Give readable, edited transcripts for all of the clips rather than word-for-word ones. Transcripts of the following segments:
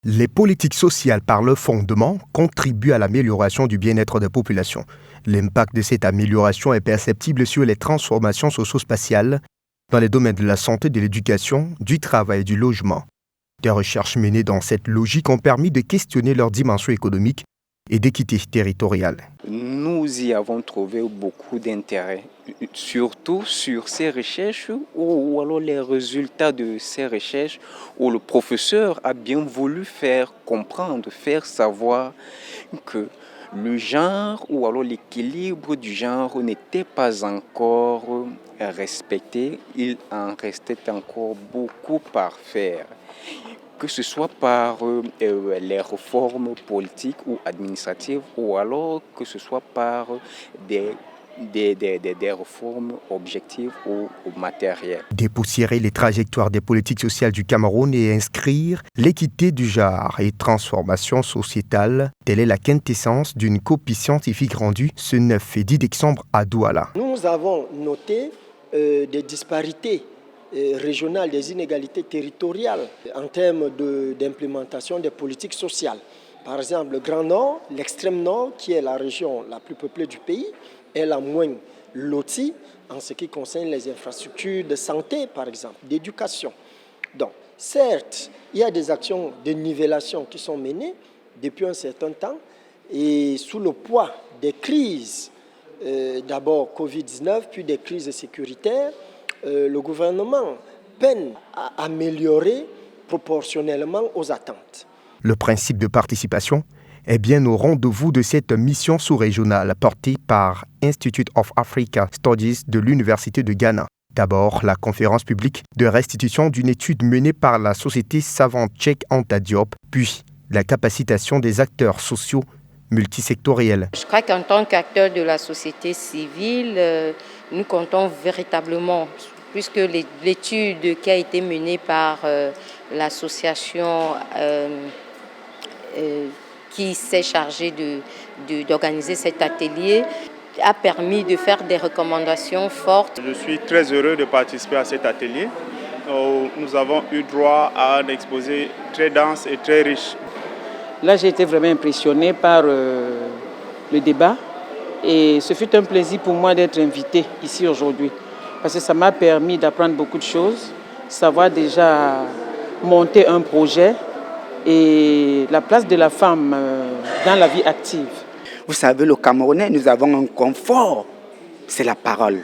Les politiques sociales par leur fondement contribuent à l'amélioration du bien-être des populations. L'impact de cette amélioration est perceptible sur les transformations socio-spatiales dans les domaines de la santé, de l'éducation, du travail et du logement. Des recherches menées dans cette logique ont permis de questionner leur dimension économique et d'équité territoriale. Nous y avons trouvé beaucoup d'intérêt, surtout sur ces recherches ou alors les résultats de ces recherches où le professeur a bien voulu faire comprendre, faire savoir que le genre ou alors l'équilibre du genre n'était pas encore respecté, il en restait encore beaucoup par faire. Que ce soit par les réformes politiques ou administratives ou alors que ce soit par des réformes objectives ou matérielles. Dépoussiérer les trajectoires des politiques sociales du Cameroun et inscrire l'équité du genre et transformation sociétale, telle est la quintessence d'une copie scientifique rendue ce 9 et 10 décembre à Douala. Nous avons noté des disparités régionales, des inégalités territoriales en termes d'implémentation des politiques sociales. Par exemple, le Grand Nord, l'extrême Nord, qui est la région la plus peuplée du pays, est la moins lotie en ce qui concerne les infrastructures de santé, par exemple, d'éducation. Donc, certes, il y a des actions de nivellation qui sont menées depuis un certain temps et sous le poids des crises, d'abord Covid-19, puis des crises sécuritaires, le gouvernement peine à améliorer proportionnellement aux attentes. Le principe de participation est bien au rendez-vous de cette mission sous-régionale portée par Institute of Africa Studies de l'Université de Ghana. D'abord, la conférence publique de restitution d'une étude menée par la société savante tchèque Anta Diop, puis la capacitation des acteurs sociaux multisectoriels. Je crois qu'en tant qu'acteur de la société civile, nous comptons véritablement, puisque l'étude qui a été menée par l'association qui s'est chargée d'organiser cet atelier a permis de faire des recommandations fortes. Je suis très heureux de participer à cet atelier. Nous avons eu droit à un exposé très dense et très riche. Là, j'ai été vraiment impressionné par le débat et ce fut un plaisir pour moi d'être invité ici aujourd'hui parce que ça m'a permis d'apprendre beaucoup de choses, savoir déjà monter un projet et la place de la femme dans la vie active. Vous savez, le Camerounais, nous avons un confort, c'est la parole.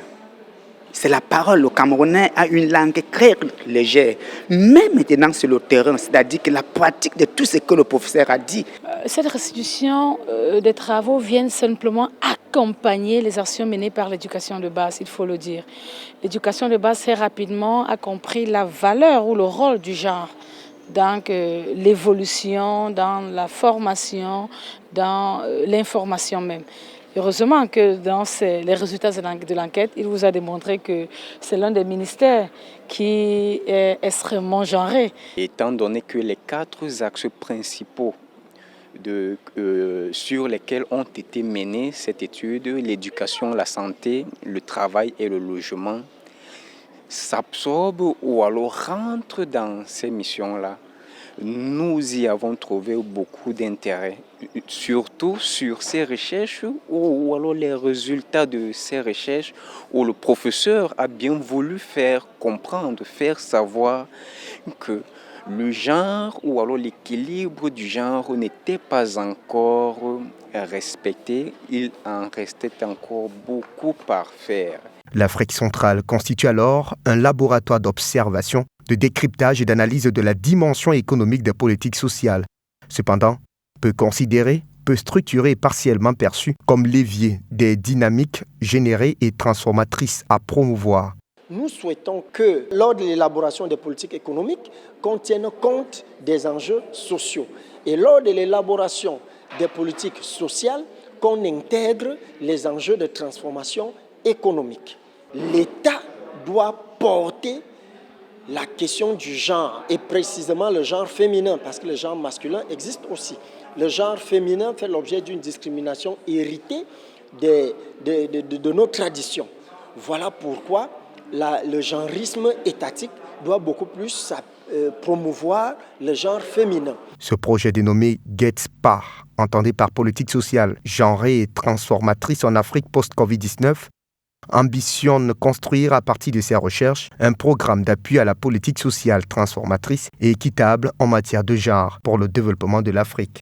C'est la parole. Le Camerounais a une langue très légère. Mais maintenant sur le terrain, c'est-à-dire que la pratique de tout ce que le professeur a dit. Cette restitution des travaux vient simplement accompagner les actions menées par l'éducation de base, il faut le dire. L'éducation de base très rapidement a compris la valeur ou le rôle du genre dans l'évolution, dans la formation, dans l'information même. Heureusement que dans les résultats de l'enquête, il vous a démontré que c'est l'un des ministères qui est extrêmement genré. Étant donné que les 4 axes principaux sur lesquels ont été menées cette étude, l'éducation, la santé, le travail et le logement, s'absorbent ou alors rentrent dans ces missions-là, nous y avons trouvé beaucoup d'intérêt, surtout sur ces recherches ou alors les résultats de ces recherches où le professeur a bien voulu faire comprendre, faire savoir que le genre ou alors l'équilibre du genre n'était pas encore respecté, il en restait encore beaucoup par faire. L'Afrique centrale constitue alors un laboratoire d'observation, de décryptage et d'analyse de la dimension économique des politiques sociales. Cependant, peu considérée, peu structurée et partiellement perçue comme levier des dynamiques générées et transformatrices à promouvoir. Nous souhaitons que, lors de l'élaboration des politiques économiques, qu'on tienne compte des enjeux sociaux. Et lors de l'élaboration des politiques sociales, qu'on intègre les enjeux de transformation économique. L'État doit porter la question du genre, et précisément le genre féminin, parce que le genre masculin existe aussi. Le genre féminin fait l'objet d'une discrimination héritée de nos traditions. Voilà pourquoi le genrisme étatique doit beaucoup plus promouvoir le genre féminin. Ce projet dénommé GETSPAR, entendé par politique sociale genrée et transformatrice en Afrique post-Covid-19, ambitionne construire à partir de ses recherches un programme d'appui à la politique sociale transformatrice et équitable en matière de genre pour le développement de l'Afrique.